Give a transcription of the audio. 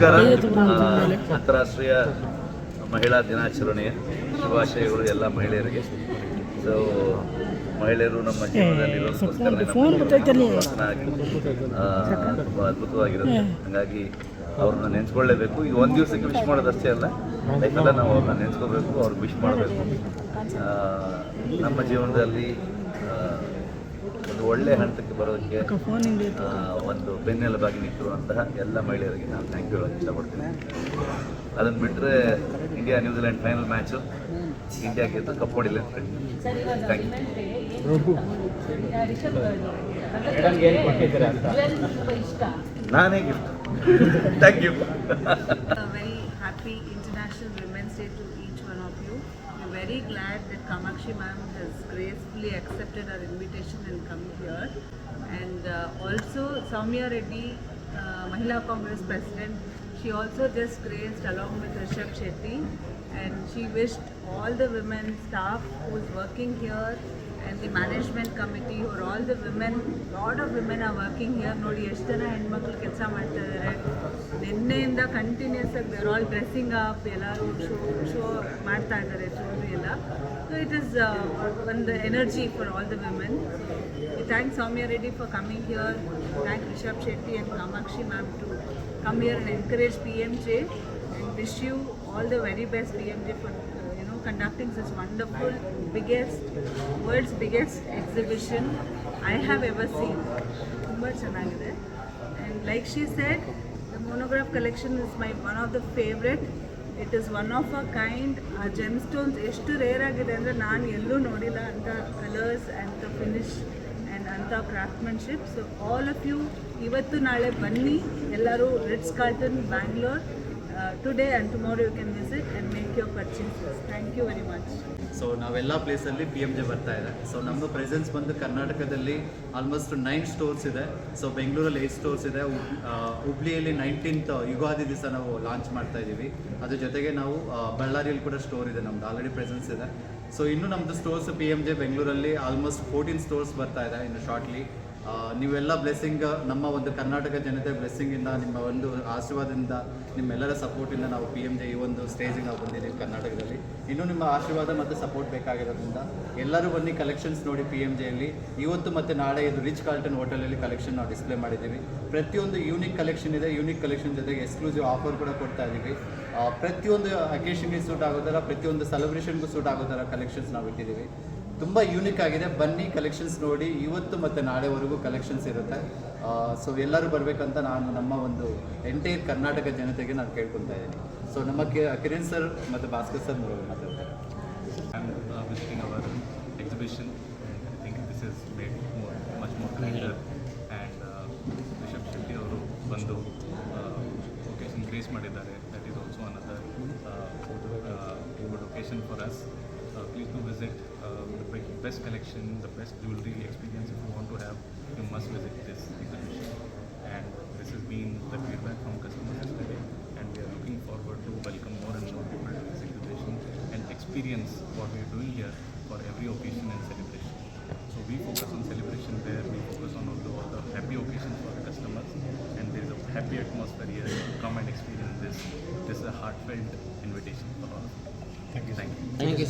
ನಮಸ್ಕಾರ. ಅಂತಾರಾಷ್ಟ್ರೀಯ ಮಹಿಳಾ ದಿನಾಚರಣೆಯ ಶುಭಾಶಯಗಳು ಎಲ್ಲ ಮಹಿಳೆಯರಿಗೆ. ಸೊ ಮಹಿಳೆಯರು ನಮ್ಮ ಜೀವನದಲ್ಲಿ ತುಂಬ ಅದ್ಭುತವಾಗಿರುತ್ತೆ. ಹಾಗಾಗಿ ಅವ್ರನ್ನ ನೆನೆಸ್ಕೊಳ್ಳೇಬೇಕು. ಈಗ ಒಂದು ದಿವಸಕ್ಕೆ ವಿಶ್ ಮಾಡೋದಷ್ಟೇ ಅಲ್ಲ, ಲೈಫೆಲ್ಲ ನಾವು ಅವ್ರನ್ನ ನೆನೆಸ್ಕೋಬೇಕು, ಅವ್ರಿಗೆ ವಿಶ್ ಮಾಡಬೇಕು. ನಮ್ಮ ಜೀವನದಲ್ಲಿ ಒಂದು ಒಳ್ಳೆಯ ಹಂತಕ್ಕೆ ಬರೋದಕ್ಕೆ ಒಂದು ಬೆನ್ನೆಲುಬಾಗಿ ನಿಂತಿರುವಂತಹ ಎಲ್ಲ ಮಹಿಳೆಯರಿಗೆ ನಾನು ಥ್ಯಾಂಕ್ ಯು ಹೇಳೋಕ್ಕೆ ಇಷ್ಟಪಡ್ತೀನಿ. ಅದನ್ನು ಬಿಟ್ಟರೆ India New Zealand final match India ಗೆದ್ದು ಕಪ್ ಹೊಡಿಲ್ಲ ಅಂತ ಥ್ಯಾಂಕ್ ಯು. ನಾನೇ gift. Thank you. Very happy International Women's Day to each one of you. We're very glad that Kamakshi ma'am has gracefully accepted our invitation and come here. And also Soumya Reddy, Mahila Congress President, she also just graced along with Rishabh Shetty, and she wished all the women staff who is working here and the management committee or all the women, lot of women are working here. ನೋಡಿ ಎಷ್ಟು ಜನ ಹೆಣ್ಮಕ್ಳು ಕೆಲಸ ಮಾಡ್ತಾ ಇದ್ದಾರೆ. ನಿನ್ನೆಯಿಂದ continuous ಆಗಿ there all dressing up, ಎಲ್ಲರೂ ಶೋ ಮಾಡ್ತಾ ಇದ್ದಾರೆ, ಜ್ಯುವೆಲ್ರಿ ಎಲ್ಲ. ಸೊ ಇಟ್ ಈಸ್ ಒಂದು energy for all the women. We thank Soumya Reddy for coming here. Thank Rishabh Shetty and Kamakshi ma'am to come here and encourage PMJ, and wish you all the very best PMJ for conducting such wonderful, world's biggest exhibition I have ever seen. Tumba chennagide. And like she said, the monograph collection is one of the favorite. It is one of a kind. Gemstones ಎಷ್ಟು rare ಆಗಿದೆ ಅಂದರೆ ನಾನು ಎಲ್ಲೂ ನೋಡಿಲ್ಲ ಅಂತ colours and the finish and ಅಂಥ ಕ್ರಾಫ್ಟ್ಮನ್ಶಿಪ್. So all of you ಇವತ್ತು ನಾಳೆ ಬನ್ನಿ ಎಲ್ಲರೂ. Ritz Carlton Bangalore. Today and tomorrow you can visit and make your purchases. Thank you very much. So ನಾವೆಲ್ಲ ಪ್ಲೇಸಲ್ಲಿ PMJ ಬರ್ತಾ ಇದೆ. ಸೊ ನಮ್ಮ ಪ್ರೆಸೆನ್ಸ್ ಬಂದು ಕರ್ನಾಟಕದಲ್ಲಿ ಆಲ್ಮೋಸ್ಟ್ 9 ಸ್ಟೋರ್ಸ್ ಇದೆ. ಸೊ ಬೆಂಗಳೂರಲ್ಲಿ 8 ಸ್ಟೋರ್ಸ್ ಇದೆ. ಹುಬ್ಳಿಯಲ್ಲಿ 19th ಯುಗಾದಿ ದಿವಸ ನಾವು ಲಾಂಚ್ ಮಾಡ್ತಾ ಇದ್ದೀವಿ. ಅದ್ರ ಜೊತೆಗೆ ನಾವು ಬಳ್ಳಾರಿಯಲ್ಲಿ ಕೂಡ ಸ್ಟೋರ್ ಇದೆ, ನಮ್ದು ಆಲ್ರೆಡಿ ಪ್ರೆಸೆನ್ಸ್ ಇದೆ. ಸೊ ಇನ್ನು ನಮ್ಮದು ಸ್ಟೋರ್ಸ್ PMJ ಬೆಂಗಳೂರಲ್ಲಿ ಆಲ್ಮೋಸ್ಟ್ 14 ಸ್ಟೋರ್ಸ್ ಬರ್ತಾ ಇದೆ ಇನ್ನು ಶಾರ್ಟ್ಲಿ. ನೀವೆಲ್ಲ ಬ್ಲೆಸ್ಸಿಂಗ್, ನಮ್ಮ ಒಂದು ಕರ್ನಾಟಕ ಜನತೆ ಬ್ಲೆಸ್ಸಿಂಗಿಂದ, ನಿಮ್ಮ ಒಂದು ಆಶೀರ್ವಾದದಿಂದ, ನಿಮ್ಮೆಲ್ಲರ ಸಪೋರ್ಟಿಂದ ನಾವು PMJ ಈ ಒಂದು ಸ್ಟೇಜಿಗೆ ನಾವು ಬಂದಿದ್ದೀವಿ ಕರ್ನಾಟಕದಲ್ಲಿ. ಇನ್ನೂ ನಿಮ್ಮ ಆಶೀರ್ವಾದ ಮತ್ತು ಸಪೋರ್ಟ್ ಬೇಕಾಗಿರೋದ್ರಿಂದ ಎಲ್ಲರೂ ಬನ್ನಿ, ಕಲೆಕ್ಷನ್ಸ್ ನೋಡಿ PMJಯಲ್ಲಿ. ಇವತ್ತು ಮತ್ತು ನಾಳೆ ಇದು ರಿಚ್ ಕಾರ್ಲ್ಟನ್ ಹೋಟೆಲಲ್ಲಿ ಕಲೆಕ್ಷನ್ ನಾವು ಡಿಸ್ಪ್ಲೇ ಮಾಡಿದ್ದೀವಿ. ಪ್ರತಿಯೊಂದು ಯೂನಿಕ್ ಕಲೆಕ್ಷನ್ ಇದೆ. ಯೂನಿಕ್ ಕಲೆಕ್ಷನ್ ಜೊತೆಗೆ ಎಕ್ಸ್ಕ್ಲೂಸಿವ್ ಆಫರ್ ಕೂಡ ಕೊಡ್ತಾ ಇದ್ದೀವಿ. ಪ್ರತಿಯೊಂದು ಅಕೇಷನ್ಗೆ ಸೂಟ್ ಆಗೋ ಥರ, ಪ್ರತಿಯೊಂದು ಸೆಲೆಬ್ರೇಷನ್ಗೂ ಸೂಟ್ ಆಗೋ ಥರ ಕಲೆಕ್ಷನ್ಸ್ ನಾವು ಇಟ್ಟಿದ್ದೀವಿ. ತುಂಬ ಯೂನಿಕ್ ಆಗಿದೆ. ಬನ್ನಿ, ಕಲೆಕ್ಷನ್ಸ್ ನೋಡಿ. ಇವತ್ತು ಮತ್ತು ನಾಳೆವರೆಗೂ ಕಲೆಕ್ಷನ್ಸ್ ಇರುತ್ತೆ. ಸೊ ಎಲ್ಲರೂ ಬರಬೇಕಂತ ನಾನು ನಮ್ಮ ಒಂದು ಎಂಟೈರ್ ಕರ್ನಾಟಕ ಜನತೆಗೆ ನಾನು ಕೇಳ್ಕೊತಾ ಇದ್ದೀನಿ. ಸೊ ನಮ್ಮ ಕಿರಣ್ ಸರ್ ಮತ್ತು ಭಾಸ್ಕರ್ ಸರ್ ಮಾತಾಡ್ತಾರೆ. Visiting our exhibition. I think this is made much more grander. And Rishab Shetty ಅವರು ಬಂದು ಒಕೇಶನ್ ಗ್ರೇಸ್ ಮಾಡಿದ್ದಾರೆ. That is also another good occasion for us. Please do visit the best collection, the best jewelry experience. If you want to have, you must visit this exhibition. And this has been the feedback from customers yesterday, and we are looking forward to welcome more and more people to this exhibition and experience what we are doing here for every occasion and celebration. So we focus on celebration there, we focus on all the happy occasions for the customers, and there is a happy atmosphere here. Come and experience this. This is a heartfelt invitation for all. Thank you.